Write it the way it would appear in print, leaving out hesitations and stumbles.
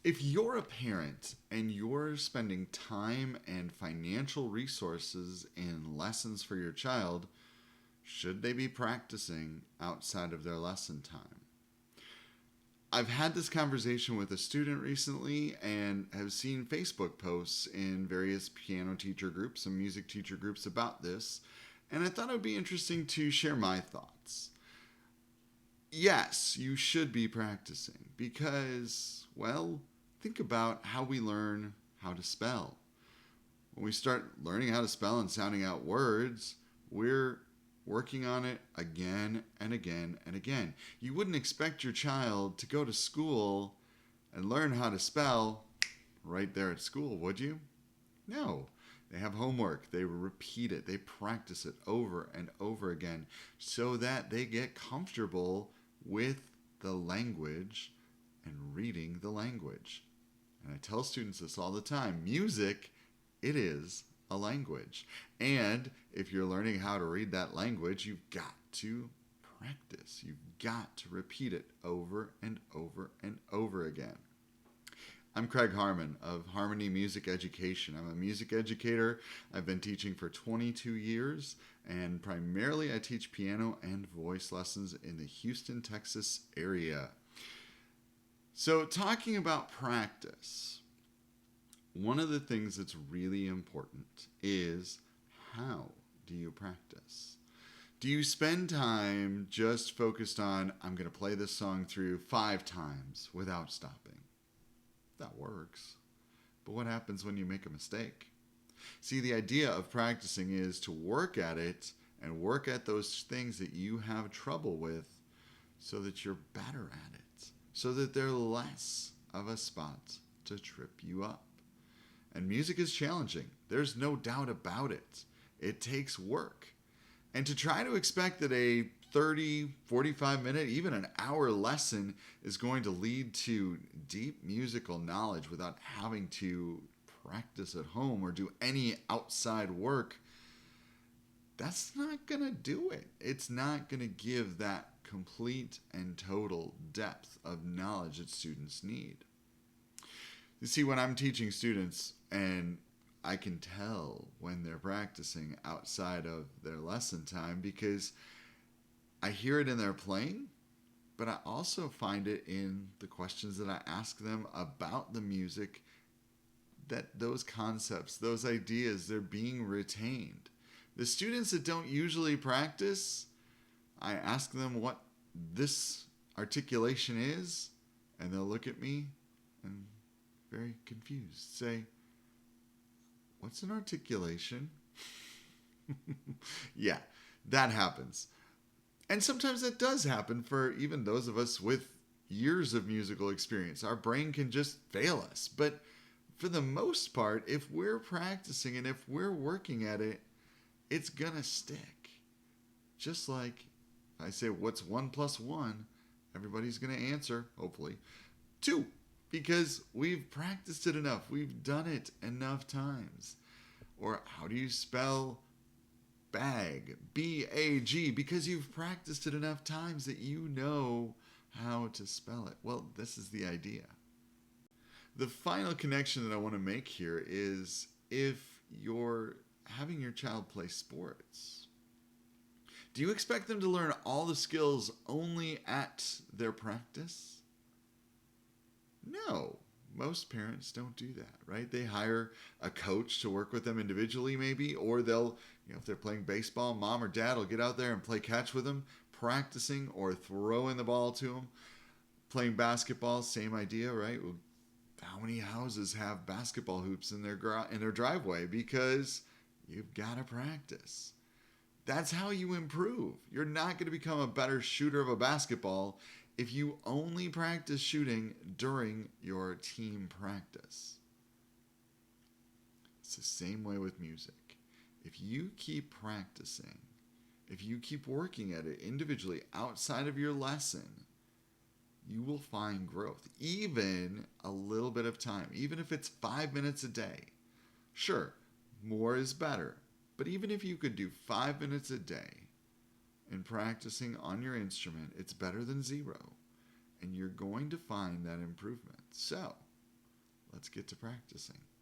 If you're a parent and you're spending time and financial resources in lessons for your child, should they be practicing outside of their lesson time? I've had this conversation with a student recently and have seen Facebook posts in various piano teacher groups and music teacher groups about this, and I thought it would be interesting to share my thoughts. Yes, you should be practicing because, well, think about how we learn how to spell. When we start learning how to spell and sounding out words, we're working on it again and again and again. You wouldn't expect your child to go to school and learn how to spell right there at school, would you? No. They have homework, they repeat it, they practice it over and over again so that they get comfortable with the language and reading the language. And I tell students this all the time. Music, it is a language. And if you're learning how to read that language, you've got to practice. You've got to repeat it over and over and over again. I'm Craig Harmon of Harmony Music Education. I'm a music educator. I've been teaching for 22 years, and primarily I teach piano and voice lessons in the Houston, Texas area. So, talking about practice, one of the things that's really important is how do you practice? Do you spend time just focused on, I'm going to play this song through 5 times without stopping? That works. But what happens when you make a mistake? See, the idea of practicing is to work at it and work at those things that you have trouble with so that you're better at it, so that they're less of a spot to trip you up. And music is challenging. There's no doubt about it. It takes work. And to try to expect that a 30, 45 minute, even an hour lesson is going to lead to deep musical knowledge without having to practice at home or do any outside work, that's not going to do it. It's not going to give that complete and total depth of knowledge that students need. You see, when I'm teaching students, and I can tell when they're practicing outside of their lesson time because I hear it in their playing, but I also find it in the questions that I ask them about the music, that those concepts, those ideas, they're being retained. The students that don't usually practice, I ask them what this articulation is, and they'll look at me and very confused say, "What's an articulation?" Yeah, that happens. And sometimes that does happen for even those of us with years of musical experience. Our brain can just fail us. But for the most part, if we're practicing and if we're working at it, it's going to stick. Just like I say, what's 1 plus 1? Everybody's going to answer, hopefully, 2. Because we've practiced it enough. We've done it enough times. Or how do you spell bag? B-A-G. Because you've practiced it enough times that you know how to spell it. Well, this is the idea. The final connection that I want to make here is if you're having your child play sports, do you expect them to learn all the skills only at their practice? No, most parents don't do that, right? They hire a coach to work with them individually maybe, or they'll, if they're playing baseball, mom or dad will get out there and play catch with them, practicing or throwing the ball to them. Playing basketball, same idea, right? How many houses have basketball hoops in their driveway? Because you've got to practice. That's how you improve. You're not going to become a better shooter of a basketball if you only practice shooting during your team practice. It's the same way with music. If you keep practicing, if you keep working at it individually outside of your lesson, you will find growth, even a little bit of time, even if it's 5 minutes a day. Sure, more is better, but even if you could do 5 minutes a day in practicing on your instrument, it's better than 0, and you're going to find that improvement. So, let's get to practicing.